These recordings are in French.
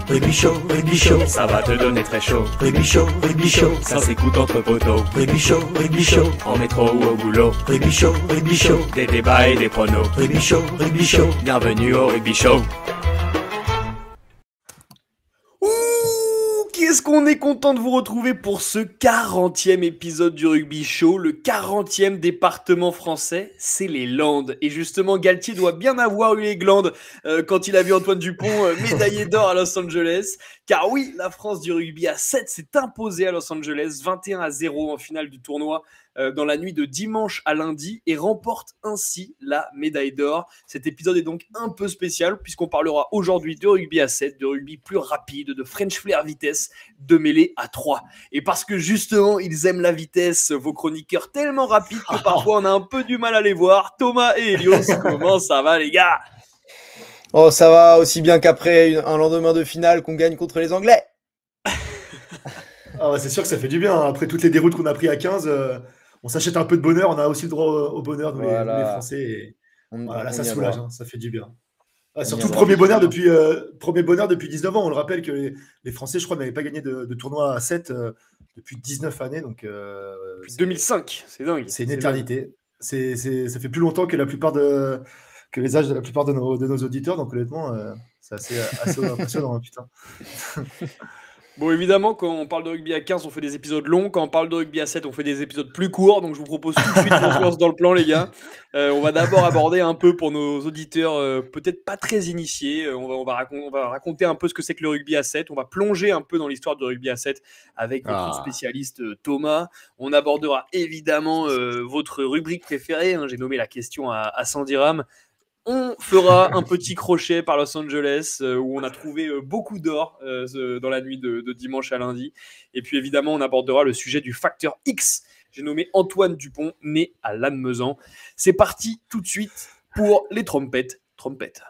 Rugby Show, ça va te donner très chaud. Rugby Show, ça s'écoute entre poteaux. Rugby Show, en métro ou au boulot. Rugby Show, des débats et des pronos. Rugby Show, bienvenue au Rugby Show. Qu'est-ce qu'on est content de vous retrouver pour ce 40e épisode du Rugby Show, le 40e département français, c'est les Landes. Et justement, Galtier doit bien avoir eu les glandes quand il a vu Antoine Dupont médaillé d'or à Los Angeles. Car oui, la France du rugby à 7 s'est imposée à Los Angeles, 21-0 en finale du tournoi dans la nuit de dimanche à lundi et remporte ainsi la médaille d'or. Cet épisode est donc un peu spécial puisqu'on parlera aujourd'hui de rugby à 7, de rugby plus rapide, de French Flair vitesse, de mêlée à 3. Et parce que justement, ils aiment la vitesse, vos chroniqueurs tellement rapides que parfois on a un peu du mal à les voir. Thomas et Elios, comment ça va les gars ? Oh, ça va aussi bien qu'après un lendemain de finale qu'on gagne contre les Anglais. Ah ouais, c'est sûr que ça fait du bien. Après toutes les déroutes qu'on a pris à 15, on s'achète un peu de bonheur. On a aussi le droit au bonheur, nous, voilà. les Français. Et voilà, là, ça soulage, hein, ça fait du bien. Ah, surtout premier bonheur depuis 19 ans. On le rappelle que les Français, je crois, n'avaient pas gagné de tournoi à 7 depuis 19 années. Donc, depuis 2005, c'est dingue. C'est une éternité. Ça fait plus longtemps que les âges de la plupart de nos auditeurs. Donc honnêtement, c'est assez impressionnant, hein, putain. Bon, évidemment, quand on parle de rugby à 15, on fait des épisodes longs. Quand on parle de rugby à 7, on fait des épisodes plus courts. Donc, je vous propose tout de suite qu'on se lance dans le plan, les gars. On va d'abord aborder un peu pour nos auditeurs peut-être pas très initiés. On va raconter un peu ce que c'est que le rugby à 7. On va plonger un peu dans l'histoire du rugby à 7 avec notre spécialiste Thomas. On abordera évidemment votre rubrique préférée. Hein. J'ai nommé la question à 100 dirhams. On fera un petit crochet par Los Angeles où on a trouvé beaucoup d'or dans la nuit de dimanche à lundi. Et puis évidemment, on abordera le sujet du facteur X. J'ai nommé Antoine Dupont, né à Lannemezan. C'est parti tout de suite pour les trompettes. Trompettes.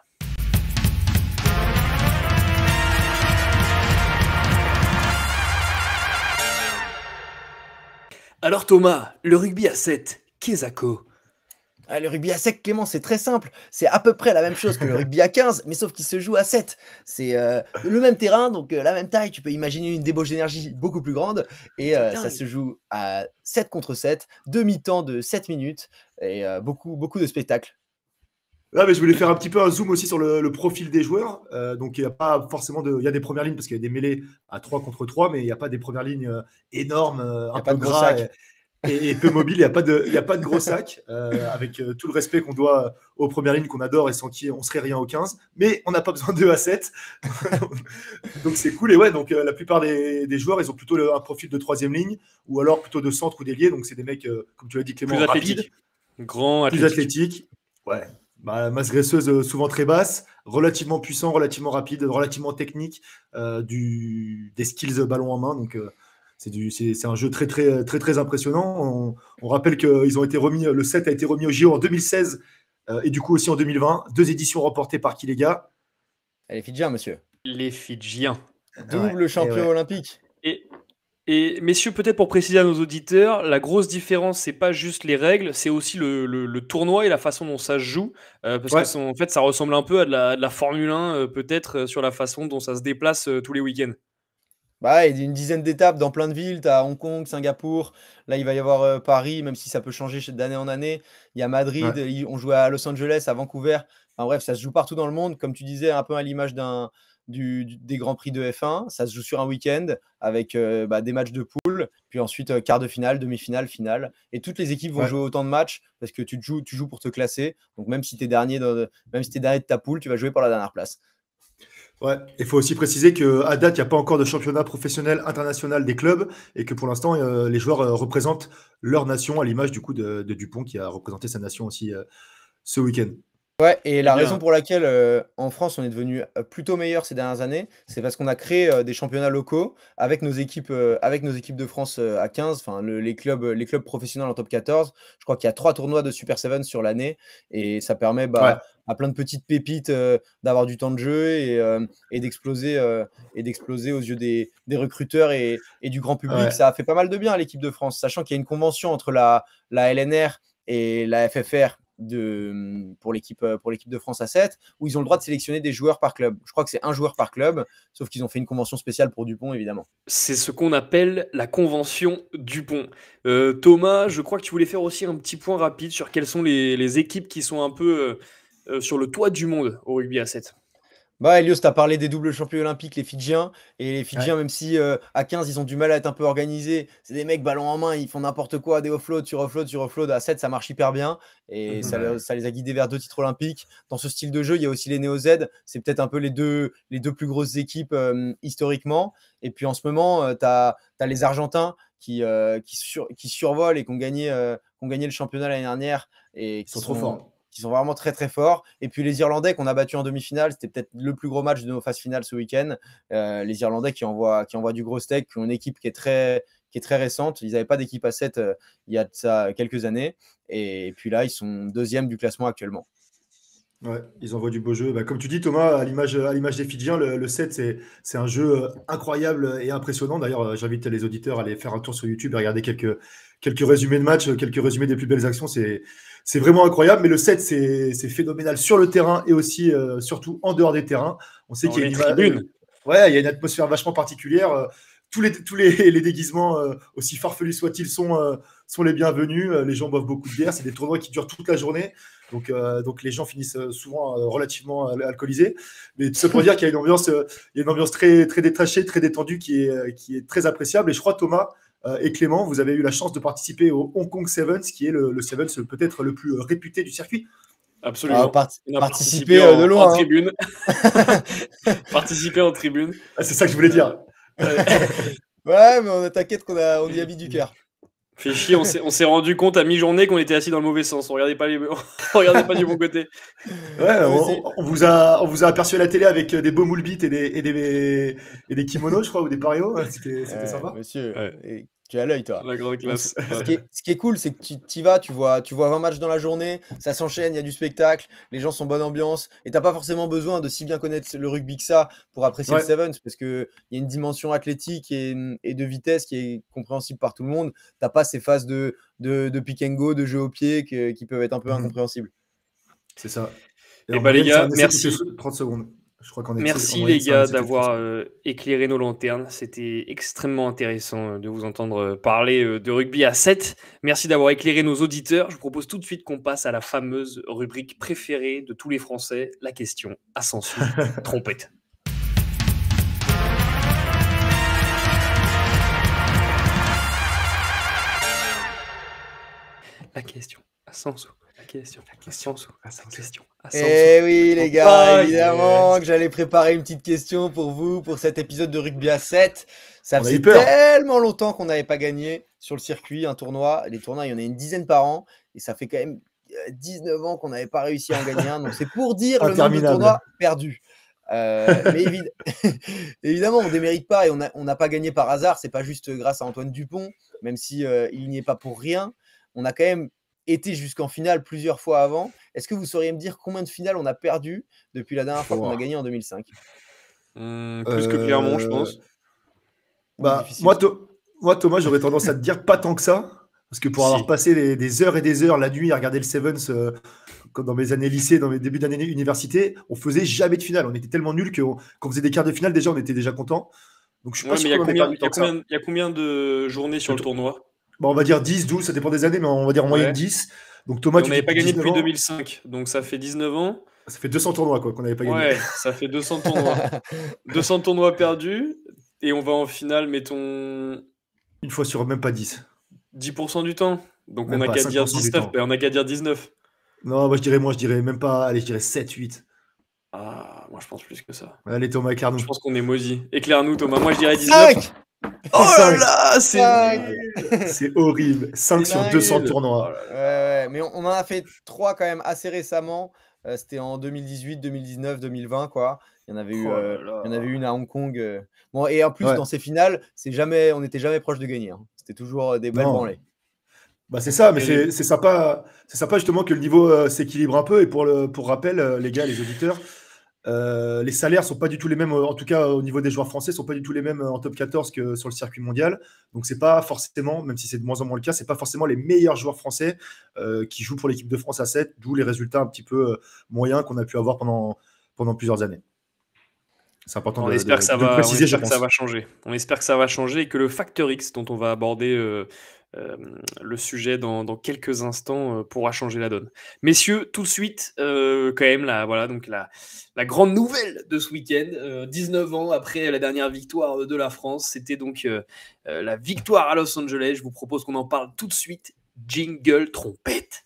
Alors Thomas, le rugby à 7, qu'est-ce que ça ? Le rugby à 7, Clément, c'est très simple. C'est à peu près la même chose que le rugby à 15, mais sauf qu'il se joue à 7. C'est le même terrain, donc la même taille. Tu peux imaginer une débauche d'énergie beaucoup plus grande. Et ça se joue à 7 contre 7, demi-temps de 7 minutes et beaucoup de spectacles. Là, mais je voulais faire un petit peu un zoom aussi sur le profil des joueurs. Donc, il n'y a pas forcément il y a des premières lignes parce qu'il y a des mêlées à 3 contre 3, mais il n'y a pas des premières lignes énormes, un peu gras. Et peu mobile, il n'y a pas de gros sac, avec tout le respect qu'on doit aux premières lignes qu'on adore et sans qui on serait rien au 15, mais on n'a pas besoin d'eux à 7. Donc c'est cool. Et ouais, donc la plupart des joueurs, ils ont plutôt un profil de troisième ligne ou alors plutôt de centre ou d'ailier. Donc c'est des mecs, comme tu l'as dit Clément, plus rapides, plus athlétiques. Ouais. Masse graisseuse souvent très basse, relativement puissant, relativement rapide, relativement technique, des skills ballon en main. Donc c'est un jeu très impressionnant. On rappelle que le 7 a été remis au JO en 2016 et du coup aussi en 2020. 2 éditions remportées par qui, les gars ? Les Fidjiens, monsieur. Les Fidjiens. Double champion olympique. Et messieurs, peut-être pour préciser à nos auditeurs, la grosse différence, c'est pas juste les règles, c'est aussi le tournoi et la façon dont ça se joue. Parce qu'en fait, ça ressemble un peu à de la Formule 1, peut-être, sur la façon dont ça se déplace tous les week-ends. Bah, il y a une dizaine d'étapes dans plein de villes. Tu as Hong Kong, Singapour. Là, il va y avoir Paris, même si ça peut changer d'année en année. Il y a Madrid. Ouais. On joue à Los Angeles, à Vancouver. Enfin bref, ça se joue partout dans le monde. Comme tu disais, un peu à l'image des Grands Prix de F1. Ça se joue sur un week-end avec des matchs de poule. Puis ensuite, quart de finale, demi-finale, finale. Et toutes les équipes vont jouer autant de matchs parce que tu joues pour te classer. Donc même si tu es dernier de ta poule, tu vas jouer pour la dernière place. Ouais, il faut aussi préciser qu'à date, il n'y a pas encore de championnat professionnel international des clubs et que pour l'instant, les joueurs représentent leur nation à l'image du coup de Dupont qui a représenté sa nation aussi ce week-end. Ouais, et la raison pour laquelle en France on est devenu plutôt meilleur ces dernières années, c'est parce qu'on a créé des championnats locaux avec nos équipes de France à 15, enfin les clubs professionnels en top 14. Je crois qu'il y a 3 tournois de Super 7 sur l'année et ça permet à plein de petites pépites d'avoir du temps de jeu et d'exploser aux yeux des recruteurs et du grand public. Ouais. Ça a fait pas mal de bien à l'équipe de France, sachant qu'il y a une convention entre la LNR et la FFR pour l'équipe de France A7, où ils ont le droit de sélectionner des joueurs par club. Je crois que c'est un joueur par club, sauf qu'ils ont fait une convention spéciale pour Dupont, évidemment. C'est ce qu'on appelle la convention Dupont. Thomas, je crois que tu voulais faire aussi un petit point rapide sur quelles sont les équipes qui sont un peu sur le toit du monde au rugby à 7. Bah, Elios, tu as parlé des doubles champions olympiques, les Fidjiens. Et les Fidjiens, même si à 15, ils ont du mal à être un peu organisés, c'est des mecs ballon en main, ils font n'importe quoi, des offloads, sur offload. À 7, ça marche hyper bien. Et ça les a guidés vers 2 titres olympiques. Dans ce style de jeu, il y a aussi les Néo-Z. C'est peut-être un peu les deux plus grosses équipes historiquement. Et puis en ce moment, tu as les Argentins qui survolent et qui ont gagné le championnat l'année dernière. Et Ils sont trop forts. Qui sont vraiment très très forts. Et puis les Irlandais qu'on a battus en demi-finale, c'était peut-être le plus gros match de nos phases finales ce week-end. Les Irlandais qui envoient du gros steak, qui ont une équipe qui est très récente. Ils n'avaient pas d'équipe à 7 il y a de ça quelques années. Et puis là, ils sont 2e du classement actuellement. Ouais, ils envoient du beau jeu. Bah, comme tu dis, Thomas, à l'image des Fidjiens, le 7, c'est un jeu incroyable et impressionnant. D'ailleurs, j'invite les auditeurs à aller faire un tour sur YouTube et regarder quelques résumés de match, quelques résumés des plus belles actions. C'est vraiment incroyable. Mais le 7, c'est phénoménal sur le terrain et aussi, surtout, en dehors des terrains. On sait qu'il y a il y a une atmosphère vachement particulière. Tous les déguisements, aussi farfelus soient-ils, sont les bienvenus. Les gens boivent beaucoup de bière. C'est des tournois qui durent toute la journée. Donc les gens finissent souvent relativement alcoolisés. Mais tout ça pour dire qu'il y a une ambiance très, très détachée, très détendue qui est très appréciable. Et je crois, Thomas et Clément, vous avez eu la chance de participer au Hong Kong Sevens, qui est le Sevens peut-être le plus réputé du circuit. Absolument. Participer de loin. En tribune. Participer en tribune. Ah, c'est ça que je voulais dire. Ouais, mais t'inquiète qu'on y a mis du cœur. Fait chier, on s'est rendu compte à mi-journée qu'on était assis dans le mauvais sens. On regardait pas du bon côté. Ouais, on vous a aperçu à la télé avec des beaux moule bites et des kimonos, je crois, ou des parios. C'était sympa. Monsieur, tu as l'œil, toi. La grande classe. Ce qui est cool, c'est que tu vas, tu vois 20 matchs dans la journée, ça s'enchaîne, il y a du spectacle, les gens sont bonne ambiance, et t'as pas forcément besoin de si bien connaître le rugby que ça pour apprécier le Sevens, parce qu'il y a une dimension athlétique et de vitesse qui est compréhensible par tout le monde. T'as pas ces phases de pick and go, de jeu au pied qui peuvent être un peu incompréhensibles. C'est ça. Et bah les gars, merci. 30 secondes. Je crois qu'on est Merci les gars d'avoir éclairé nos lanternes. C'était extrêmement intéressant de vous entendre parler de rugby à 7. Merci d'avoir éclairé nos auditeurs. Je vous propose tout de suite qu'on passe à la fameuse rubrique préférée de tous les Français, la question à sens unique. Trompette. La question à sens unique. Eh oui, les gars, évidemment que j'allais préparer une petite question pour vous, pour cet épisode de rugby à 7. Ça faisait tellement longtemps qu'on n'avait pas gagné sur le circuit un tournoi. Les tournois, il y en a une dizaine par an. Et ça fait quand même 19 ans qu'on n'avait pas réussi à en gagner un. Donc c'est pour dire le nombre de tournois perdus. Mais évidemment, on ne démérite pas et on n'a pas gagné par hasard. C'est pas juste grâce à Antoine Dupont, même si il n'y est pas pour rien. On a quand même été jusqu'en finale plusieurs fois avant. Est-ce que vous sauriez me dire combien de finales on a perdu depuis la dernière fois qu'on a gagné en 2005 ? Plus que Clermont, je pense. Moi, Thomas, j'aurais tendance à te dire pas tant que ça. Parce que pour avoir passé des heures et des heures la nuit à regarder le Sevens dans mes années lycée, dans mes débuts d'année université, on faisait jamais de finale. On était tellement nuls qu'on faisait des quarts de finale, déjà, on était déjà contents. Donc, je suis pas sûr qu'on ait perdu tant que ça. Il y a combien de journées sur le tournoi ? On va dire 10, 12, ça dépend des années, mais on va dire en moyenne 10. Donc Thomas, on n'avait pas gagné depuis 2005, donc ça fait 19 ans. Ça fait 200 tournois qu'on n'avait pas gagné. Ouais, ça fait 200 tournois. 200 tournois perdus, et on va en finale, mettons... Une fois sur même pas 10. 10% du temps. Donc on n'a qu'à dire 19. On n'a qu'à dire 19. Non, moi je dirais même pas, allez, je dirais 7, 8. Ah, moi je pense plus que ça. Allez Thomas, éclaire-nous. Je pense qu'on est maudits. Éclaire-nous Thomas, moi je dirais 19. 5 Oh là là, c'est horrible. 5 sur 200 tournois. Mais on en a fait 3 quand même assez récemment. C'était en 2018, 2019, 2020 quoi. Il y en avait eu une à Hong Kong. Bon, et en plus dans ces finales, on n'était jamais proche de gagner. Hein. C'était toujours des belles branlées. Bah c'est ça, mais c'est sympa justement que le niveau s'équilibre un peu. Et pour rappel, les gars, les auditeurs, Les salaires sont pas du tout les mêmes, en tout cas au niveau des joueurs français, sont pas du tout les mêmes en top 14 que sur le circuit mondial. Donc c'est pas forcément, même si c'est de moins en moins le cas, c'est pas forcément les meilleurs joueurs français qui jouent pour l'équipe de France à 7, d'où les résultats un petit peu moyens qu'on a pu avoir pendant plusieurs années. C'est important de préciser, je pense. Ça va changer. On espère que ça va changer et que le facteur X dont on va aborder le sujet dans quelques instants pourra changer la donne. Messieurs, tout de suite, quand même, la grande nouvelle de ce week-end, 19 ans après la dernière victoire de la France, c'était donc la victoire à Los Angeles. Je vous propose qu'on en parle tout de suite. Jingle trompette.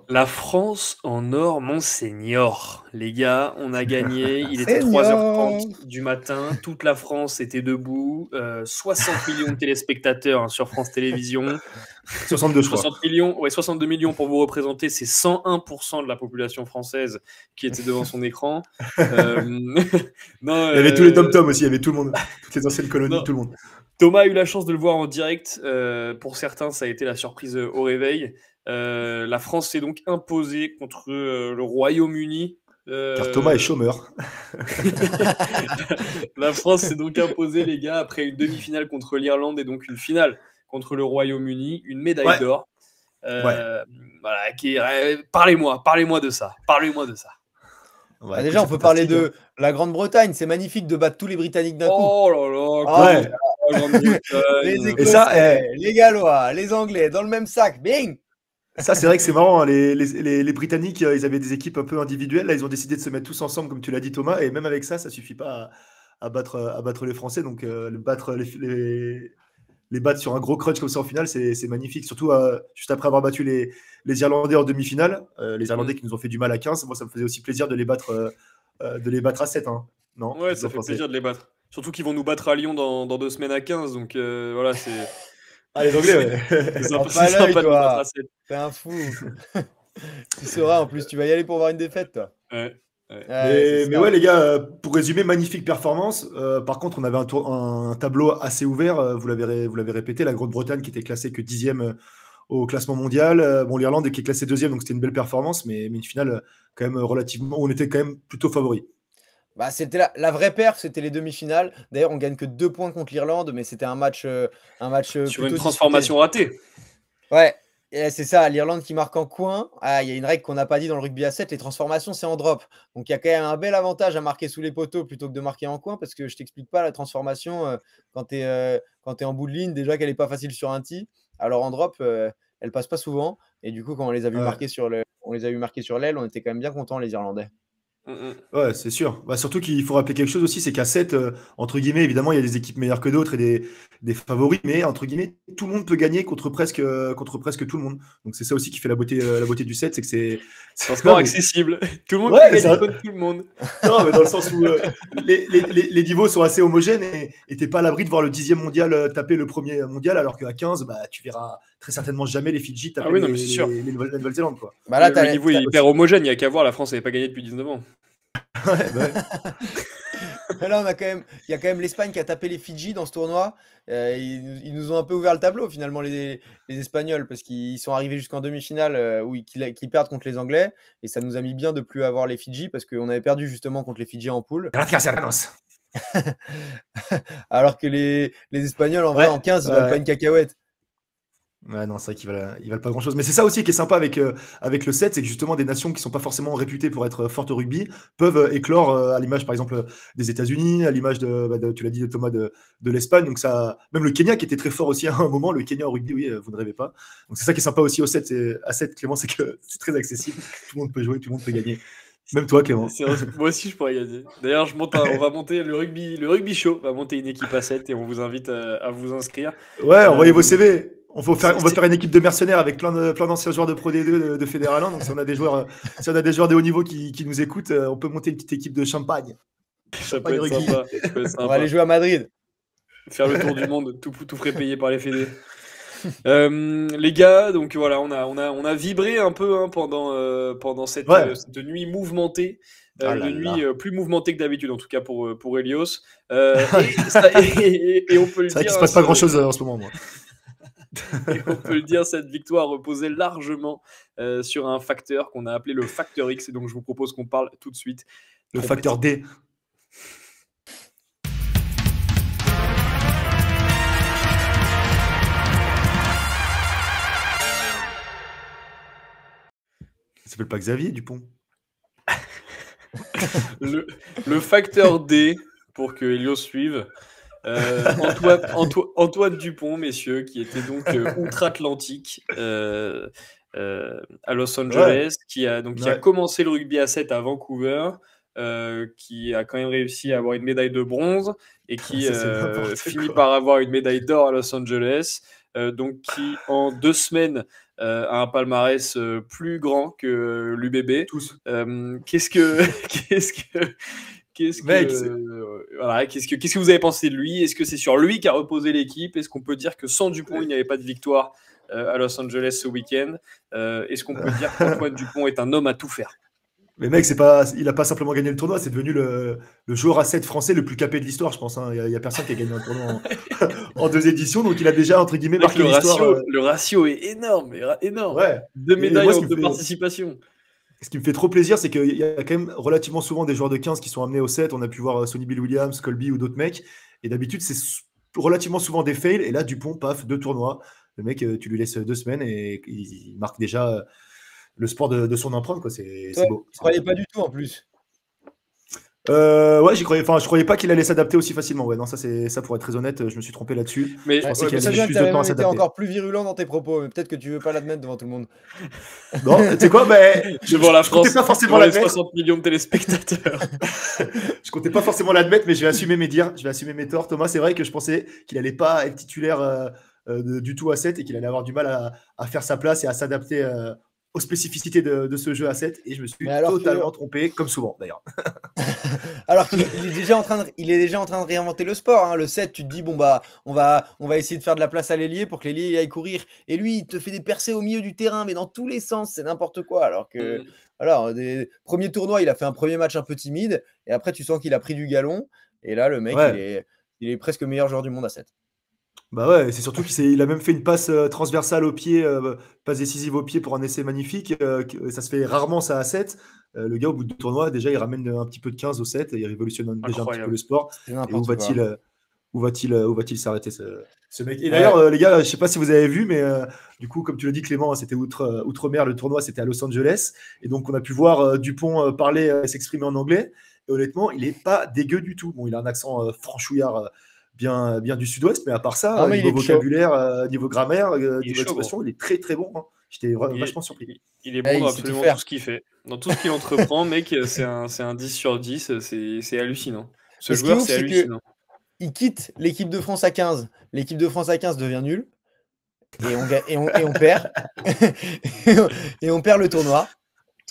La France en or, Monseigneur. Les gars, on a gagné. Il était 3h30 du matin. Toute la France était debout. 60 millions de téléspectateurs sur France Télévisions. 62, je crois. 62 millions pour vous représenter. C'est 101% de la population française qui était devant son écran. Non, il y avait tous les tom-toms aussi. Il y avait tout le monde. Toutes les anciennes colonies, tout le monde. Thomas a eu la chance de le voir en direct. Pour certains, ça a été la surprise au réveil. La France s'est donc imposée contre le Royaume-Uni. Car Thomas est chômeur. La France s'est donc imposée, les gars, après une demi-finale contre l'Irlande et donc une finale contre le Royaume-Uni, une médaille d'or. Voilà, parlez-moi de ça. Parlez-moi de ça. Ouais, déjà, on peut parler de la Grande-Bretagne. C'est magnifique de battre tous les Britanniques d'un coup. Oh là là, les Écossais, les Gallois, les Anglais, dans le même sac. Bing! Ça, c'est vrai que c'est marrant. Hein. Les Britanniques, ils avaient des équipes un peu individuelles. Là, ils ont décidé de se mettre tous ensemble, comme tu l'as dit, Thomas. Et même avec ça, ça suffit pas à battre les Français. Donc, les battre sur un gros crunch comme ça en finale, c'est magnifique. Surtout juste après avoir battu les Irlandais en demi-finale. Les Irlandais qui nous ont fait du mal à 15. Moi, ça me faisait aussi plaisir de les battre à 7. Hein. Non, ouais, ça fait plaisir de les battre. Surtout qu'ils vont nous battre à Lyon dans 2 semaines à 15. Donc, voilà, c'est... Ah, les Anglais, ouais. C'est sympa de battre à 7. T'es un fou. Tu sauras, en plus, tu vas y aller pour voir une défaite, toi. Ouais. Mais ouais, les gars, pour résumer, magnifique performance. Par contre, on avait un tableau assez ouvert. Vous l'avez répété, la Grande-Bretagne qui était classée que 10e au classement mondial. Bon, l'Irlande qui est classée 2e, donc c'était une belle performance, mais une finale quand même relativement. On était quand même plutôt favoris. Bah, c'était la vraie perf, c'était les demi-finales. D'ailleurs, on gagne que 2 points contre l'Irlande, mais c'était un match sur une transformation ratée. Ouais, et c'est ça, l'Irlande qui marque en coin. Ah, il y a une règle qu'on n'a pas dit dans le rugby à 7, les transformations, c'est en drop. Donc, il y a quand même un bel avantage à marquer sous les poteaux plutôt que de marquer en coin, parce que je t'explique pas la transformation quand tu es en bout de ligne, déjà qu'elle n'est pas facile sur un tee. Alors, en drop, elle passe pas souvent. Et du coup, quand on les a vus marquer sur l'aile, on était quand même bien contents, les Irlandais. Ouais, c'est sûr. Bah, surtout qu'il faut rappeler quelque chose aussi, c'est qu'à 7, entre guillemets, évidemment, il y a des équipes meilleures que d'autres et des favoris, mais entre guillemets, tout le monde peut gagner contre presque tout le monde. Donc c'est ça aussi qui fait la beauté du 7, c'est que c'est un sport accessible. Tout le monde peut gagner contre tout le monde. Non, mais dans le sens où les niveaux sont assez homogènes et t'es pas à l'abri de voir le 10e mondial taper le premier mondial, alors qu'à 15, bah, tu verras très certainement jamais les Fidji taper la Nouvelle-Zélande. Quoi. Bah là, le niveau est hyper homogène, il n'y a qu'à voir, la France n'avait pas gagné depuis 19 ans. Là, il y a quand même l'Espagne qui a tapé les Fidji dans ce tournoi. Ils nous ont un peu ouvert le tableau finalement, les Espagnols, parce qu'ils sont arrivés jusqu'en demi-finale où ils perdent contre les Anglais, et ça nous a mis bien de plus avoir les Fidji parce qu'on avait perdu justement contre les Fidji en poule. Alors que les Espagnols en vrai en 15 ils valent pas une cacahuète. Ouais, non, c'est vrai qu'ils valent pas grand-chose. Mais c'est ça aussi qui est sympa avec le 7, c'est que justement des nations qui sont pas forcément réputées pour être fortes au rugby peuvent éclore à l'image par exemple des États-Unis, à l'image tu l'as dit Thomas, de l'Espagne. Donc ça, même le Kenya qui était très fort aussi à un moment, le Kenya au rugby, oui, vous ne rêvez pas. Donc c'est ça qui est sympa aussi au 7, à 7 Clément, c'est que c'est très accessible. Tout le monde peut jouer, tout le monde peut gagner. Même toi, Clément. Moi aussi, je pourrais gagner. D'ailleurs, on va monter le rugby show, va monter une équipe à 7 et on vous invite à vous inscrire. Ouais, envoyez vos CV. On va faire une équipe de mercenaires avec plein d'anciens joueurs de Pro D2 de Fédéral 1. Donc si on a des joueurs de haut niveau qui nous écoutent, on peut monter une petite équipe de champagne. Ça peut être sympa. On va aller jouer à Madrid. Faire le tour du monde, tout frais payé par les fédés. Les gars, donc voilà, on a vibré un peu pendant cette nuit mouvementée. Une nuit plus mouvementée que d'habitude, en tout cas pour Helios. Et on peut le dire. C'est vrai qu'il se passe pas grand chose en ce moment, moi. Et on peut le dire, cette victoire reposait largement sur un facteur qu'on a appelé le facteur X. Et donc, je vous propose qu'on parle tout de suite. Le facteur D. Il s'appelle pas Xavier Dupont. Le facteur D, pour que Elio suive. Antoine Dupont, messieurs, qui était donc outre-Atlantique à Los Angeles, qui a commencé le rugby à 7 à Vancouver, qui a quand même réussi à avoir une médaille de bronze et qui finit par avoir une médaille d'or à Los Angeles. Donc qui en 2 semaines a un palmarès plus grand que l'UBB. Tous. Qu'est-ce que vous avez pensé de lui? Est-ce que c'est sur lui qu'a reposé l'équipe? Est-ce qu'on peut dire que sans Dupont, il n'y avait pas de victoire à Los Angeles ce week-end? Est-ce qu'on peut dire qu'Antoine Dupont est un homme à tout faire? Mais mec, il n'a pas simplement gagné le tournoi, c'est devenu le joueur à 7 français le plus capé de l'histoire, je pense. Il n'y a personne qui a gagné un tournoi en 2 éditions, donc il a déjà, entre guillemets, marqué l'histoire. Le ratio est énorme. Ouais. 2 médailles en 2 participations. Ce qui me fait trop plaisir, c'est qu'il y a quand même relativement souvent des joueurs de 15 qui sont amenés au 7. On a pu voir Sonny Bill Williams, Colby ou d'autres mecs. Et d'habitude, c'est relativement souvent des fails. Et là, Dupont, paf, 2 tournois. Le mec, tu lui laisses 2 semaines et il marque déjà le sport de son empreinte, quoi. C'est beau. Je croyais pas du tout en plus. Ouais, j'y croyais. Enfin, je croyais pas qu'il allait s'adapter aussi facilement. Ouais, non, ça pour être très honnête, je me suis trompé là-dessus. Mais je pensais qu'il allait plus de temps à s'adapter. Encore plus virulent dans tes propos, mais peut-être que tu veux pas l'admettre devant tout le monde. Non, tu sais quoi, devant la France, pas forcément les 60 millions de téléspectateurs. Je comptais pas forcément l'admettre, mais je vais assumer mes dires, je vais assumer mes torts. Thomas, c'est vrai que je pensais qu'il allait pas être titulaire du tout à 7 et qu'il allait avoir du mal à faire sa place et à s'adapter aux spécificités de ce jeu à 7, et je me suis totalement trompé, comme souvent d'ailleurs. Alors qu'il est déjà en train de réinventer le sport, hein. Le 7, tu te dis bon bah on va essayer de faire de la place à l'ailier pour que l'ailier aille courir, et lui il te fait des percées au milieu du terrain mais dans tous les sens, c'est n'importe quoi. Alors que des premiers tournois, il a fait un premier match un peu timide et après tu sens qu'il a pris du galon, et là le mec il est presque meilleur joueur du monde à 7. Bah ouais, c'est surtout qu'il a même fait une passe transversale au pied, passe décisive au pied pour un essai magnifique. Ça se fait rarement, ça, à 7. Le gars, au bout du tournoi, déjà, il ramène un petit peu de 15 au 7 et il révolutionne déjà un petit peu le sport. Et où va-t-il s'arrêter, ce mec? Et d'ailleurs, les gars, je sais pas si vous avez vu, mais du coup, comme tu l'as dit, Clément, c'était outre-mer, le tournoi, c'était à Los Angeles. Et donc, on a pu voir Dupont parler, s'exprimer en anglais. Et honnêtement, il n'est pas dégueu du tout. Bon, il a un accent franchouillard. Bien du sud-ouest, mais à part ça, niveau vocabulaire, niveau grammaire, niveau expression, il est très très bon. Hein. J'étais vachement surpris. Il est bon dans absolument tout ce qu'il fait. Dans tout ce qu'il entreprend, mec, c'est un 10 sur 10, c'est hallucinant. Ce joueur, c'est hallucinant. Il quitte l'équipe de France à 15. L'équipe de France à 15 devient nulle. Et on perd. Et on perd le tournoi.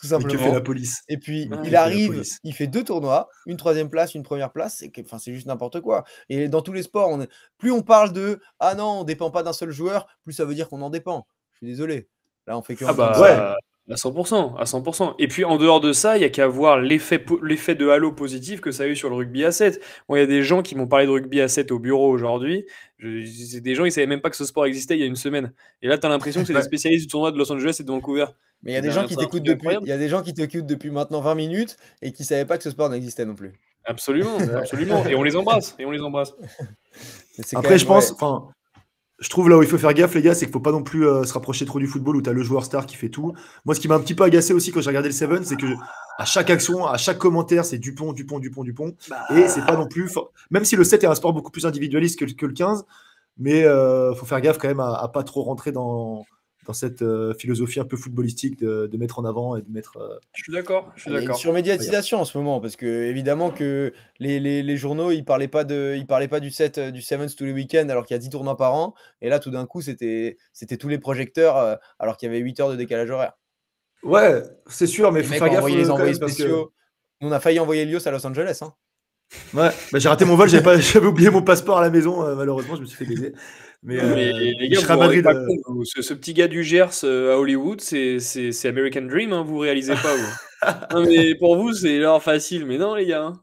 Tout simplement. Et que fait la police? Et puis il arrive, il fait 2 tournois, une 3e place, une première place, c'est juste n'importe quoi. Et dans tous les sports, plus on parle de ah non, on dépend pas d'un seul joueur, plus ça veut dire qu'on en dépend. Je suis désolé. Là, on fait que à 100%. Et puis en dehors de ça, il n'y a qu'à voir l'effet de halo positif que ça a eu sur le rugby à 7. Bon, il y a des gens qui m'ont parlé de rugby à 7 au bureau aujourd'hui. C'est des gens, ils ne savaient même pas que ce sport existait il y a une semaine. Et là, tu as l'impression que c'est des spécialistes du tournoi de Los Angeles et de Vancouver. Mais il y a des gens qui t'écoutent depuis maintenant 20 minutes et qui ne savaient pas que ce sport n'existait non plus. Absolument. Et on les embrasse. Après, je trouve là où il faut faire gaffe, les gars, c'est qu'il ne faut pas non plus se rapprocher trop du football où tu as le joueur star qui fait tout. Moi, ce qui m'a un petit peu agacé aussi quand j'ai regardé le Seven, c'est que à chaque action, à chaque commentaire, c'est Dupont. Et c'est pas non plus. Même si le 7 est un sport beaucoup plus individualiste que le 15, mais il faut faire gaffe quand même à pas trop rentrer dans cette philosophie un peu footballistique de mettre en avant et de mettre. Je suis d'accord. Il y a une surmédiatisation en ce moment, parce que évidemment que les journaux ils parlaient pas du 7 du Sevens tous les week-ends alors qu'il y a 10 tournois par an, et là tout d'un coup c'était tous les projecteurs alors qu'il y avait 8 heures de décalage horaire. Ouais, c'est sûr, mais il faut faire gaffe. Les envoyés spéciaux. On a failli envoyer Elios à Los Angeles. Hein. Ouais, j'ai raté mon vol, j'avais oublié mon passeport à la maison, malheureusement, je me suis fait baiser. Mais les gars, vous Madrid, ce petit gars du Gers à Hollywood, c'est American Dream, hein, vous réalisez pas vous. Non, mais pour vous, c'est l'heure facile, mais non les gars. Hein.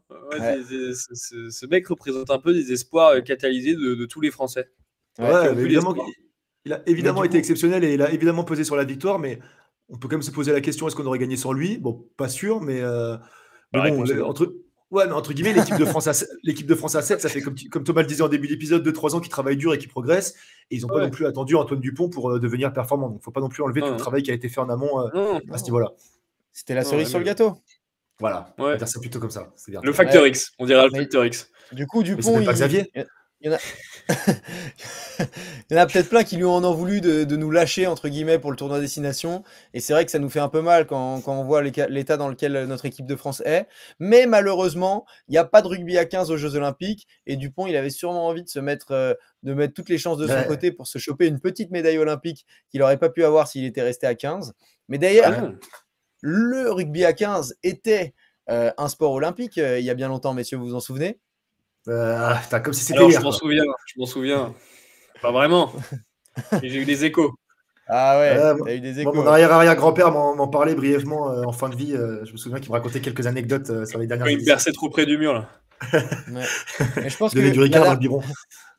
Ce mec représente un peu des espoirs catalysés de tous les Français. Ouais, mais évidemment. Il a évidemment été exceptionnel et il a évidemment pesé sur la victoire, mais on peut quand même se poser la question, est-ce qu'on aurait gagné sans lui? Bon, pas sûr, mais bon, entre guillemets, l'équipe de France à 7, ça fait comme Thomas le disait en début d'épisode, 2-3 ans qu'ils travaillent dur et qu'ils progressent. Et ils n'ont pas non plus attendu Antoine Dupont pour devenir performant. Donc, il ne faut pas non plus enlever tout le travail qui a été fait en amont à ce niveau-là. C'était la cerise sur le gâteau. Voilà, on va dire ça plutôt comme ça. Bien. Le facteur X, on dirait le facteur X. Du coup, Dupont, pas Xavier. Il y en a peut-être plein qui lui en ont voulu de nous lâcher, entre guillemets, pour le tournoi Destination. Et c'est vrai que ça nous fait un peu mal quand on voit l'état dans lequel notre équipe de France est. Mais malheureusement, il n'y a pas de rugby à 15 aux Jeux Olympiques. Et Dupont, il avait sûrement envie de mettre toutes les chances de son côté pour se choper une petite médaille olympique qu'il n'aurait pas pu avoir s'il était resté à 15. Mais d'ailleurs, le rugby à 15 était un sport olympique il y a bien longtemps, messieurs, vous vous en souvenez? Comme si c'était hier. Je m'en souviens. Pas vraiment. J'ai eu des échos. Ah ouais, t'as eu des échos. Mon arrière-grand-père m'en parlait brièvement en fin de vie. Je me souviens qu'il me racontait quelques anecdotes sur les dernières années. Il me berçait trop près du mur, là. Mais je pense que du Ricard dans le biberon.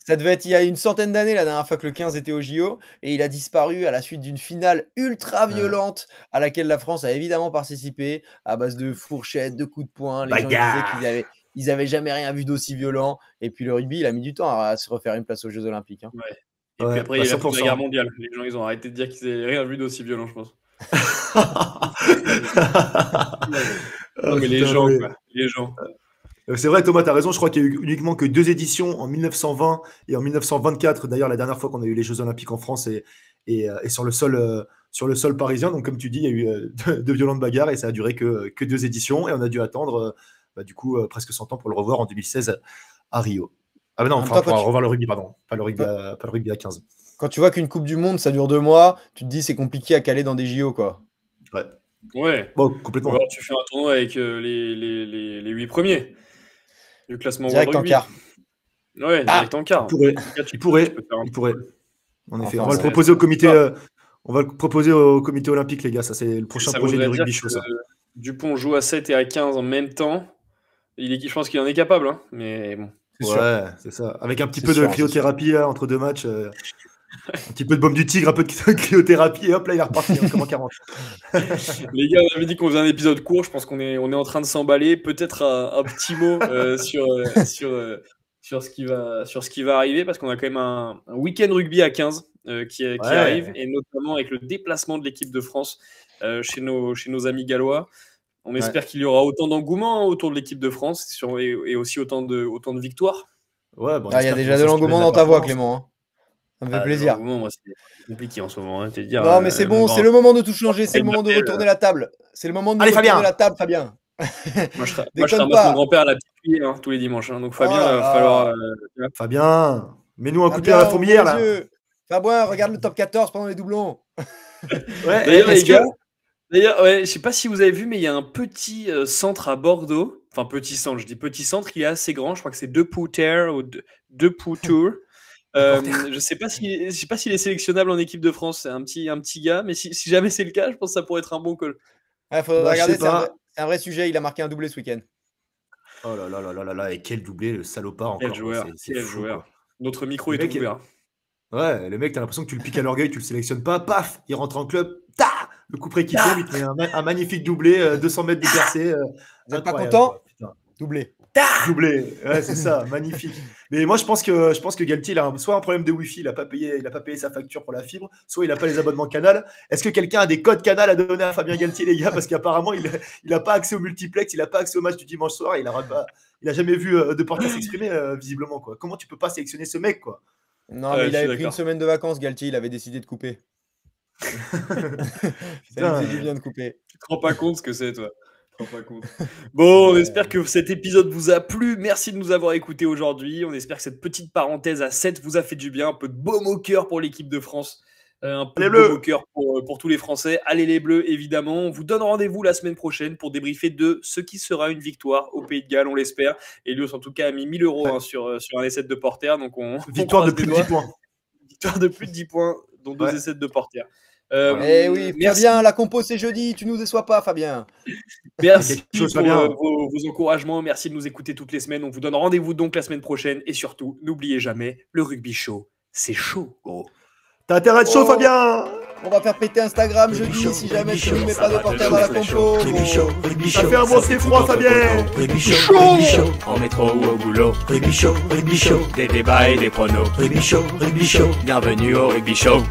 Ça devait être il y a une centaine d'années, la dernière fois que le 15 était au JO, et il a disparu à la suite d'une finale ultra violente à laquelle la France a évidemment participé, à base de fourchettes, de coups de poing. Les gens disaient qu'ils avaient jamais rien vu d'aussi violent. Et puis le rugby, il a mis du temps à se refaire une place aux Jeux Olympiques. Hein. Ouais. Et puis après, il y a la guerre mondiale. Les gens, ils ont arrêté de dire qu'ils n'avaient rien vu d'aussi violent, je pense. Non, mais les gens, quoi. Les gens. C'est vrai, Thomas, tu as raison. Je crois qu'il y a eu uniquement que 2 éditions en 1920 et en 1924. D'ailleurs, la dernière fois qu'on a eu les Jeux Olympiques en France et sur le sol parisien. Donc, comme tu dis, il y a eu de violentes bagarres et ça a duré que 2 éditions. Et on a dû attendre presque 100 ans pour le revoir en 2016 à Rio. Ah, mais non, pour revoir le rugby, pardon. Pas le rugby à 15. Quand tu vois qu'une Coupe du Monde, ça dure 2 mois, tu te dis c'est compliqué à caler dans des JO, quoi. Ouais. Bon, complètement. Alors, tu fais un tournoi avec les 8 premiers. Du classement direct en quart. Ouais, direct en quart. Il pourrait. En effet, on va le proposer au comité. On va le proposer au comité olympique, les gars. Ça, c'est le prochain projet du rugby show. Dupont joue à 7 et à 15 en même temps. Je pense qu'il en est capable, hein, mais bon. C'est ça. Avec un petit peu de cryothérapie entre 2 matchs. Un petit peu de baume du tigre, un peu de cryothérapie, et hop, là, il est reparti, comme en 40. Les gars, on avait dit qu'on faisait un épisode court. Je pense qu'on est en train de s'emballer. Peut-être un petit mot sur ce qui va arriver, parce qu'on a quand même un week-end rugby à 15 qui arrive, et notamment avec le déplacement de l'équipe de France chez nos amis gallois. On espère qu'il y aura autant d'engouement autour de l'équipe de France et aussi autant de victoires. Ouais, il y a déjà de l'engouement dans ta voix, Clément. Hein. Ça me fait plaisir. Moi, c'est compliqué en ce moment. Hein, non, mais c'est bon, c'est le moment de tout changer. C'est le moment de retourner la table. C'est le moment de retourner la table, Fabien. Moi, je ramasse mon grand-père à la petite cuillère tous les dimanches. Hein. Donc, Fabien, il va falloir. Fabien, mets-nous un coup de pied à la fourmilière, là. Fabien, regarde le top 14 pendant les doublons. D'ailleurs, les gars. D'ailleurs, je sais pas si vous avez vu, mais il y a un petit centre à Bordeaux. Enfin, petit centre, je dis petit centre, il est assez grand. Je crois que c'est De Pouter ou De Poutour. Je sais pas s'il est sélectionnable en équipe de France. C'est un petit gars, mais si jamais c'est le cas, je pense que ça pourrait être un bon call. Il faudrait regarder, c'est un vrai sujet. Il a marqué un doublé ce week-end. Oh là là, et quel doublé, le salopard encore. Quel joueur. Notre micro est ouvert. Ouais, le mec, t'as l'impression que tu le piques à l'orgueil, tu le sélectionnes pas, paf, il rentre en club, le coup près qui tombe, il te met un magnifique doublé, 200 mètres de percée. Vous n'êtes pas content? Doublé. Doublé, ouais, c'est ça, magnifique. Mais moi, je pense que Galtier, il a soit un problème de Wi-Fi, il n'a pas payé sa facture pour la fibre, soit il n'a pas les abonnements Canal. Est-ce que quelqu'un a des codes Canal à donner à Fabien Galtier, les gars? Parce qu'apparemment, il n'a pas accès au multiplex, il n'a pas accès au match du dimanche soir, il n'a jamais vu de porteur s'exprimer, visiblement, quoi. Comment tu peux pas sélectionner ce mec, quoi? Non, mais il avait pris une semaine de vacances, Galtier, il avait décidé de couper. Ça lui faisait du bien de couper. Tu te rends pas compte ce que c'est, toi? Bon, on espère que cet épisode vous a plu. Merci de nous avoir écoutés aujourd'hui. On espère que cette petite parenthèse à 7 vous a fait du bien. Un peu de baume au cœur pour l'équipe de France. Un peu de baume au cœur pour tous les Français. Allez les Bleus, évidemment. On vous donne rendez-vous la semaine prochaine pour débriefer de ce qui sera une victoire au Pays de Galles, on l'espère. Elios, en tout cas, a mis 1 000 € sur un essai de Porter. Donc victoire de plus de 10 points. Victoire de plus de 10 points, dont 2 essais de Porter. Oui, Fabien, la compo c'est jeudi, tu nous déçois pas, Fabien. Merci pour vos encouragements, merci de nous écouter toutes les semaines. On vous donne rendez-vous donc la semaine prochaine et surtout, n'oubliez jamais, le rugby show, c'est chaud, gros. T'as intérêt à être chaud, Fabien. On va faire péter Instagram jeudi si jamais tu ne mets pas de porteur dans la compo. Ça fait un bon froid, Fabien. Chaud. En métro ou au boulot. Rugby Show. Des débats et des pronos. Rugby Show. Bienvenue au Rugby Show.